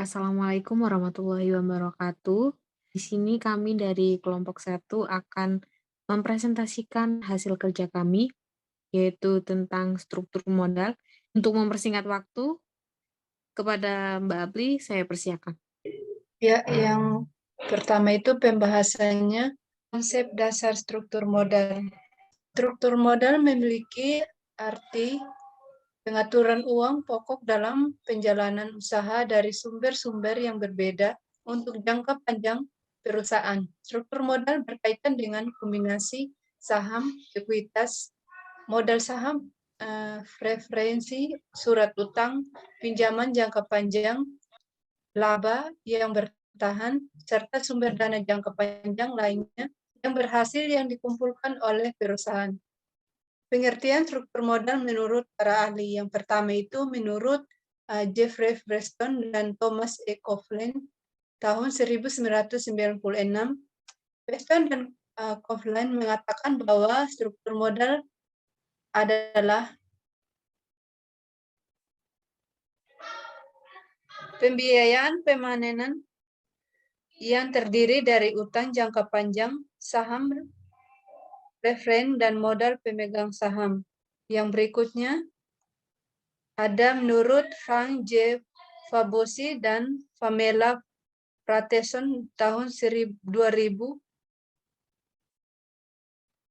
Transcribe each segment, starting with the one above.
Assalamualaikum warahmatullahi wabarakatuh. Di sini kami dari kelompok satu akan mempresentasikan hasil kerja kami, yaitu tentang struktur modal. Untuk mempersingkat waktu, kepada Mbak Apli, saya persilakan. Ya, yang pertama itu pembahasannya konsep dasar struktur modal. Struktur modal memiliki arti pengaturan uang pokok dalam penjalanan usaha dari sumber-sumber yang berbeda untuk jangka panjang perusahaan. Struktur modal berkaitan dengan kombinasi saham, ekuitas, modal saham, referensi, surat utang, pinjaman jangka panjang, laba yang bertahan, serta sumber dana jangka panjang lainnya yang berhasil yang dikumpulkan oleh perusahaan. Pengertian struktur modal menurut para ahli. Yang pertama itu menurut Jeffrey Preston dan Thomas E. Coughlin tahun 1996. Preston dan Coughlin mengatakan bahwa struktur modal adalah pembiayaan pemanenan yang terdiri dari utang jangka panjang, saham, referen, dan modal pemegang saham. Yang berikutnya ada menurut Frank J. Fabosi dan Pamela Prateson tahun 2000.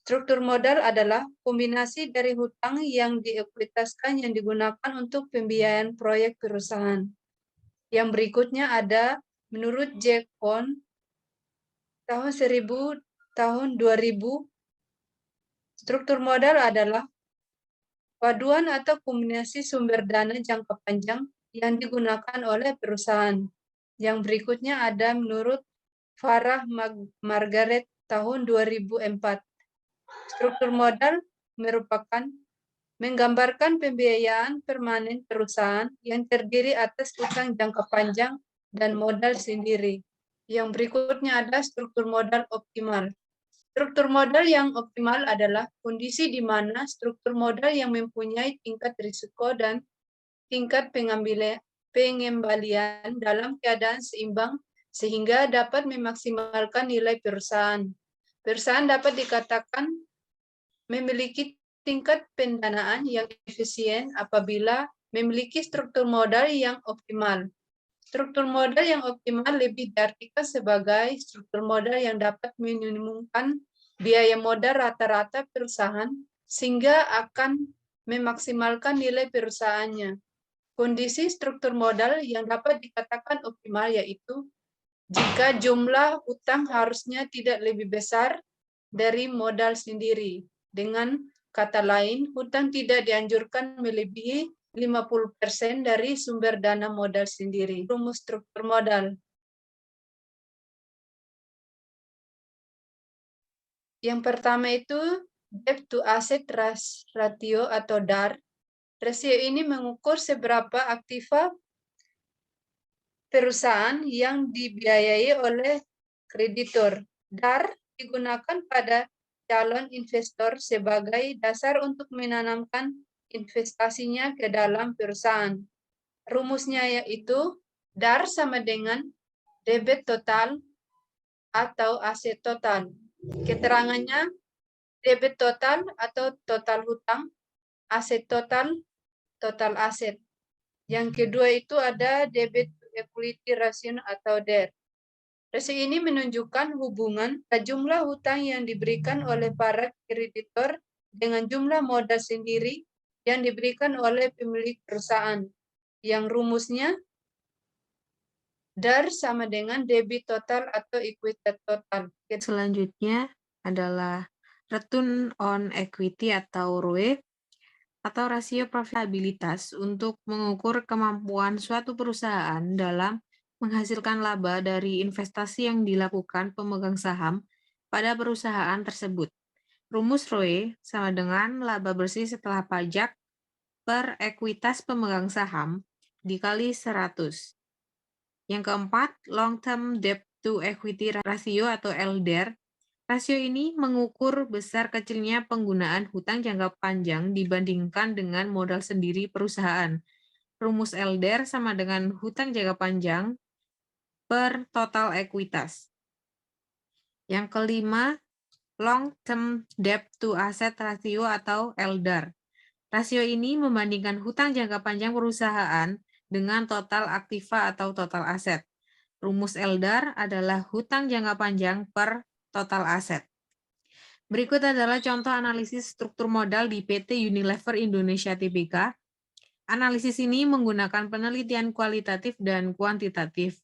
Struktur modal adalah kombinasi dari hutang yang diekuitaskan yang digunakan untuk pembiayaan proyek perusahaan. Yang berikutnya ada menurut Jack Pond tahun 2000. Struktur modal adalah paduan atau kombinasi sumber dana jangka panjang yang digunakan oleh perusahaan. Yang berikutnya ada menurut Farah Margaret tahun 2004. Struktur modal merupakan menggambarkan pembiayaan permanen perusahaan yang terdiri atas utang jangka panjang dan modal sendiri. Yang berikutnya ada struktur modal optimal. Struktur modal yang optimal adalah kondisi di mana struktur modal yang mempunyai tingkat risiko dan tingkat pengembalian dalam keadaan seimbang sehingga dapat memaksimalkan nilai perusahaan. Perusahaan dapat dikatakan memiliki tingkat pendanaan yang efisien apabila memiliki struktur modal yang optimal. Struktur modal yang optimal lebih diartikan sebagai struktur modal yang dapat meminimumkan biaya modal rata-rata perusahaan sehingga akan memaksimalkan nilai perusahaannya. Kondisi struktur modal yang dapat dikatakan optimal yaitu jika jumlah utang harusnya tidak lebih besar dari modal sendiri. Dengan kata lain, hutang tidak dianjurkan melebihi 50% dari sumber dana modal sendiri. Rumus struktur modal. Yang pertama itu debt to asset ratio atau DAR. Rasio ini mengukur seberapa aktiva perusahaan yang dibiayai oleh kreditur. DAR digunakan pada calon investor sebagai dasar untuk menanamkan investasinya ke dalam perusahaan. Rumusnya yaitu DAR sama dengan debit total atau aset total. Keterangannya debit total atau total hutang, aset total, total aset. Yang kedua itu ada debit equity ratio atau DER. Rasio ini menunjukkan hubungan jumlah hutang yang diberikan oleh para kreditor dengan jumlah modal sendiri yang diberikan oleh pemilik perusahaan. Yang rumusnya DAR sama dengan debit total atau equity total. Selanjutnya adalah return on equity atau ROE atau rasio profitabilitas untuk mengukur kemampuan suatu perusahaan dalam menghasilkan laba dari investasi yang dilakukan pemegang saham pada perusahaan tersebut. Rumus ROE sama dengan laba bersih setelah pajak per ekuitas pemegang saham dikali 100. Yang keempat, long term debt to equity ratio atau LDER. Rasio ini mengukur besar kecilnya penggunaan hutang jangka panjang dibandingkan dengan modal sendiri perusahaan. rumus LDR sama dengan hutang jangka panjang per total ekuitas. Yang kelima, long term debt to asset ratio atau LDAR. Rasio ini membandingkan hutang jangka panjang perusahaan dengan total aktiva atau total aset. Rumus LDAR adalah hutang jangka panjang per total aset. Berikut adalah contoh analisis struktur modal di PT Unilever Indonesia Tbk. Analisis ini menggunakan penelitian kualitatif dan kuantitatif.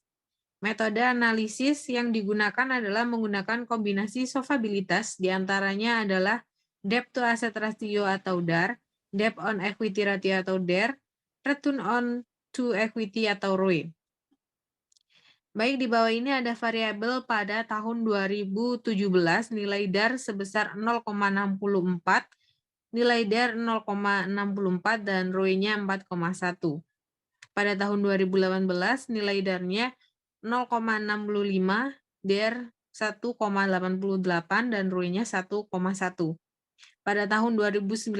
Metode analisis yang digunakan adalah menggunakan kombinasi solvabilitas, diantaranya adalah debt to asset ratio atau DAR, debt on equity ratio atau DER, return on to equity atau ROE. Baik, di bawah ini ada variabel pada tahun 2017, nilai DAR sebesar 0,64, nilai DER 0,64, dan ROE-nya 4,1. Pada tahun 2018, nilai DAR-nya 0,65, DER 1,88, dan ROE-nya 1,1. Pada tahun 2019,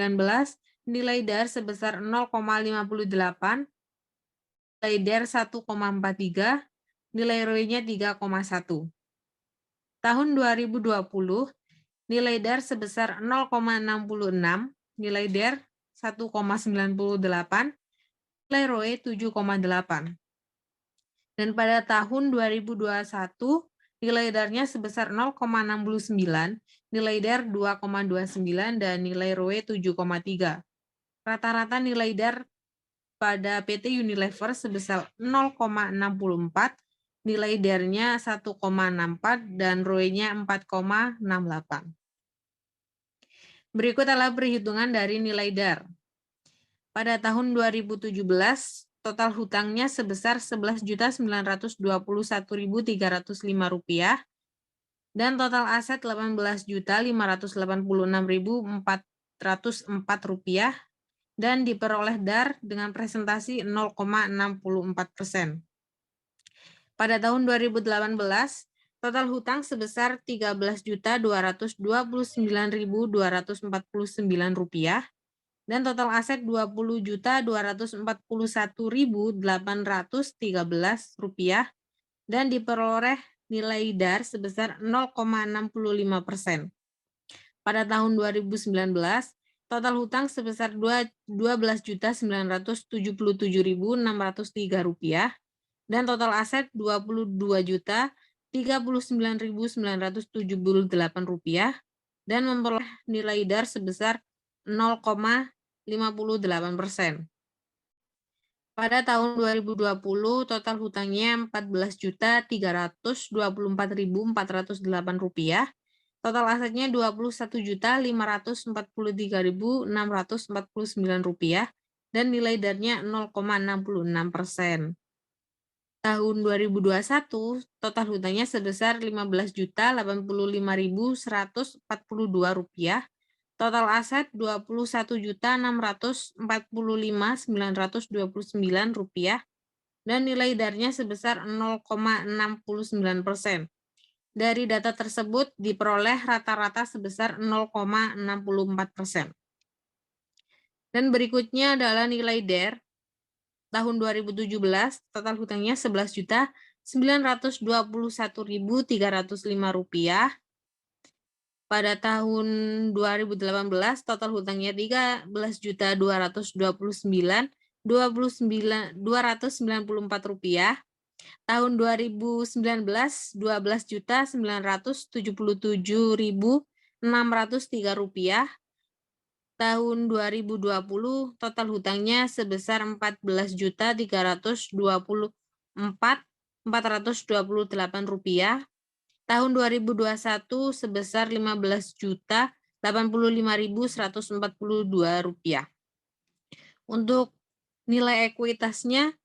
nilai DAR sebesar 0,58, nilai DER 1,43, nilai ROE-nya 3,1. Tahun 2020, nilai DAR sebesar 0,66, nilai DER 1,98, nilai ROE 7,8. Dan pada tahun 2021, nilai DAR-nya sebesar 0,69, nilai DER 2,29, dan nilai ROE 7,3. Rata-rata nilai DAR pada PT Unilever sebesar 0,64, nilai DER-nya 1,64, dan ROE-nya 4,68. Berikut adalah perhitungan dari nilai DAR. Pada tahun 2017, total hutangnya sebesar Rp11.921.305 dan total aset Rp18.586.404 dan diperoleh DAR dengan presentasi 0,64%. Pada tahun 2018, total hutang sebesar Rp13.229.249 dan total aset Rp20.241.813 dan diperoleh nilai DAR sebesar 0,65%. Pada tahun 2019, total hutang sebesar Rp22.977.603 dan total aset Rp22.039.978 dan memperoleh nilai DAR sebesar 0,58%. Pada tahun 2020, total hutangnya Rp14.324.408, total asetnya Rp21.543.649 dan nilai DAR-nya 0,66%. Tahun 2021, total hutangnya sebesar Rp15.085.142, total aset Rp26.645.929 dan nilai DAR-nya sebesar 0,69%. Dari data tersebut diperoleh rata-rata sebesar 0,64%. Dan berikutnya adalah nilai DER. Tahun 2017, total hutangnya Rp11.921.305. Pada tahun 2018, total hutangnya Rp13.229.294. Tahun 2019, Rp12.977.603. Tahun 2020, total hutangnya sebesar Rp14.224.428. Tahun 2021 sebesar Rp15.085.142. Untuk nilai ekuitasnya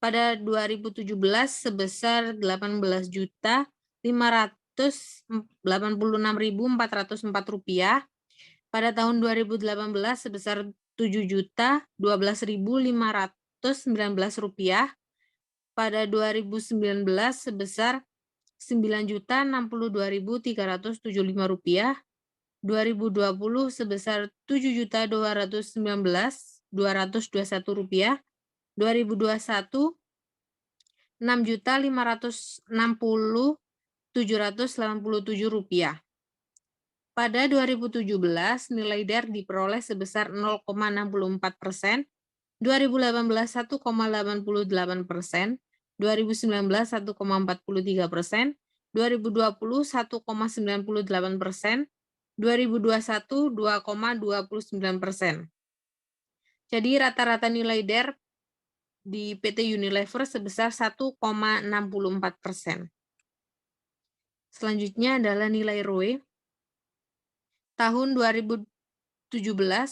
pada 2017 sebesar Rp8.586.404. Pada tahun 2018 sebesar Rp7.012.519. Pada 2019 sebesar Rp9.062.375. 2020 sebesar Rp7.219.221 2021 Rp6.560.787. Pada 2017, nilai DAR diperoleh sebesar 0,64%, 2018 1,88%, 2019 1,43%, 2020 1,98%, 2021 2,29%. Jadi rata-rata nilai DAR di PT Unilever sebesar 1,64%. Selanjutnya adalah nilai ROE. Tahun 2017,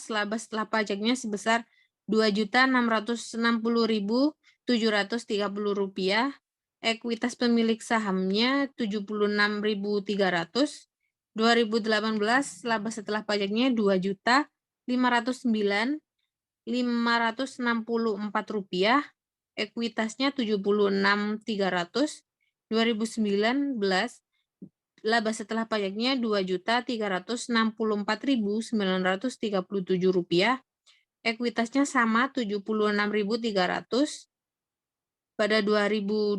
laba setelah pajaknya sebesar Rp2.660.730, ekuitas pemilik sahamnya 76.300. 2018, laba setelah pajaknya Rp2.509.564, ekuitasnya 76.300. 2019, laba setelah pajaknya Rp2.364.937, ekuitasnya sama 76.300. Pada 2020,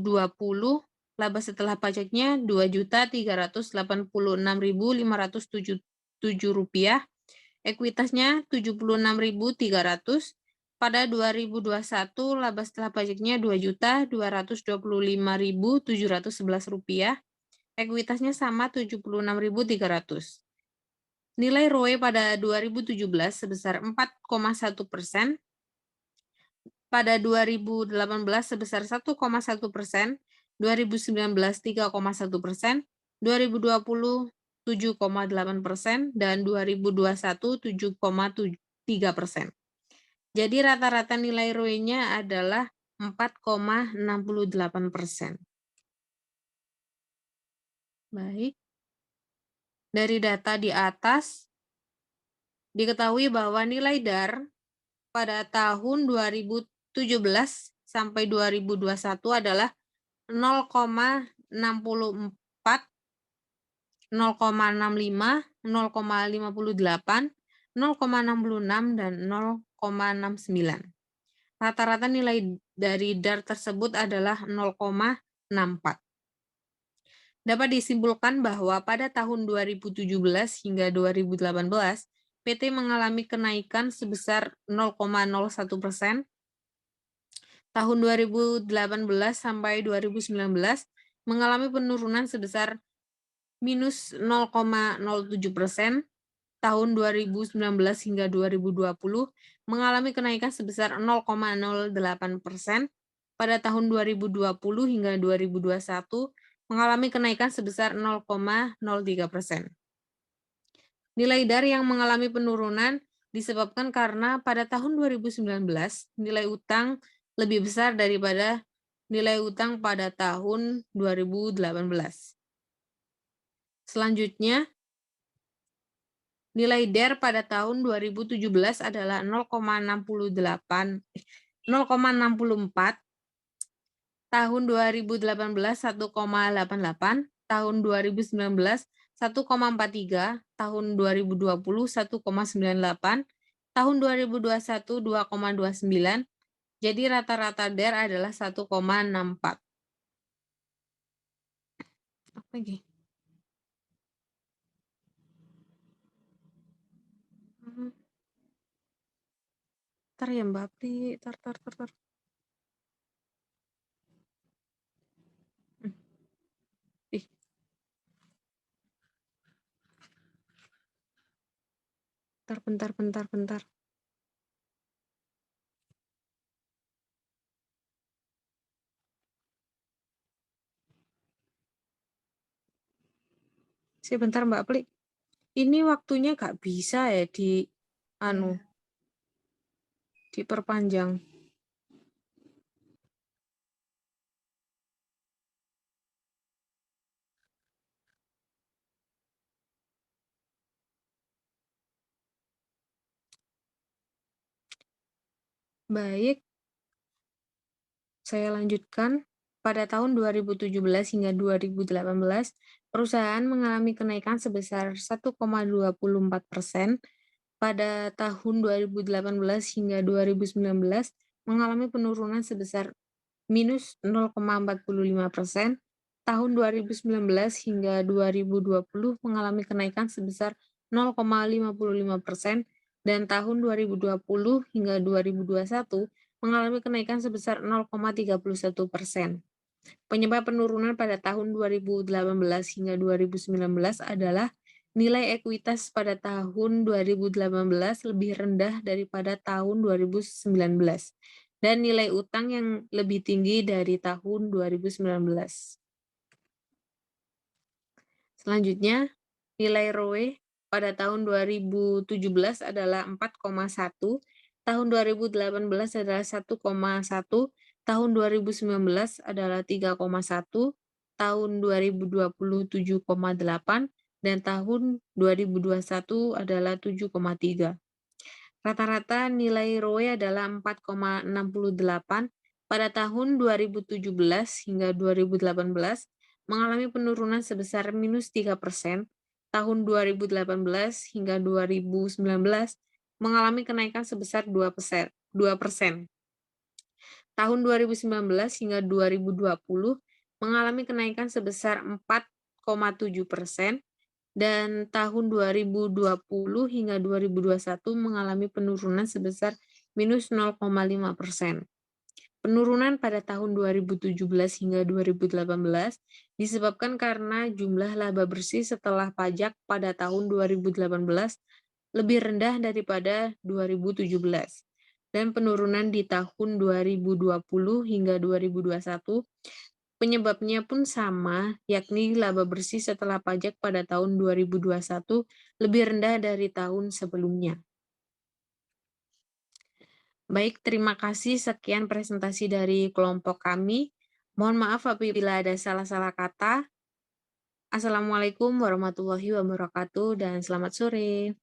laba setelah pajaknya Rp2.386.577, ekuitasnya 76.300. Pada 2021, laba setelah pajaknya Rp2.225.711, ekuitasnya sama 76.300. Nilai ROE pada 2017 sebesar 4,1%, pada 2018 sebesar 1,1%, 2019 3,1%, 2020 7,8%, dan 2021 7,3%. Jadi rata-rata nilai ROE-nya adalah 4,68%. Baik. Dari data di atas, diketahui bahwa nilai DAR pada tahun 2017 sampai 2021 adalah 0,64, 0,65, 0,58, 0,66, dan 0,69. Rata-rata nilai dari DAR tersebut adalah 0,64. Dapat disimpulkan bahwa pada tahun 2017 hingga 2018, PT mengalami kenaikan sebesar 0,01%. Tahun 2018 sampai 2019 mengalami penurunan sebesar minus 0,07%. Tahun 2019 hingga 2020 mengalami kenaikan sebesar 0,08%. Pada tahun 2020 hingga 2021 mengalami kenaikan sebesar 0,03%. Nilai DAR yang mengalami penurunan disebabkan karena pada tahun 2019 nilai utang lebih besar daripada nilai utang pada tahun 2018. Selanjutnya, nilai DAR pada tahun 2017 adalah 0,64, tahun 2018 1,88, tahun 2019 1,43, tahun 2020 1,98, tahun 2021 2,29. Jadi rata-rata DAR adalah 1,64. Apa lagi? Ntar ya Mbak Apri, tar. Ih. Bentar. Sebentar Mbak Apri. Ini waktunya nggak bisa ya diperpanjang. Baik, saya lanjutkan. Pada tahun 2017 hingga 2018, perusahaan mengalami kenaikan sebesar 1,24%. Pada tahun 2018 hingga 2019, mengalami penurunan sebesar minus 0,45%, tahun 2019 hingga 2020 mengalami kenaikan sebesar 0,55%, dan tahun 2020 hingga 2021 mengalami kenaikan sebesar 0,31%. Penyebab penurunan pada tahun 2018 hingga 2019 adalah nilai ekuitas pada tahun 2018 lebih rendah daripada tahun 2019 dan nilai utang yang lebih tinggi dari tahun 2019. Selanjutnya, nilai ROE pada tahun 2017 adalah 4,1, tahun 2018 adalah 1,1, tahun 2019 adalah 3,1, tahun 2020 7,8, dan tahun 2021 adalah 7,3. Rata-rata nilai ROE adalah 4,68 pada tahun 2017 hingga 2018, mengalami penurunan sebesar minus 3%, tahun 2018 hingga 2019 mengalami kenaikan sebesar 2%. Tahun 2019 hingga 2020 mengalami kenaikan sebesar 4,7%, dan tahun 2020 hingga 2021 mengalami penurunan sebesar minus 0,5%. Penurunan pada tahun 2017 hingga 2018 disebabkan karena jumlah laba bersih setelah pajak pada tahun 2018 lebih rendah daripada 2017. Dan penurunan di tahun 2020 hingga 2021 penyebabnya pun sama, yakni laba bersih setelah pajak pada tahun 2021 lebih rendah dari tahun sebelumnya. Baik, terima kasih. Sekian presentasi dari kelompok kami. Mohon maaf apabila ada salah-salah kata. Assalamualaikum warahmatullahi wabarakatuh dan selamat sore.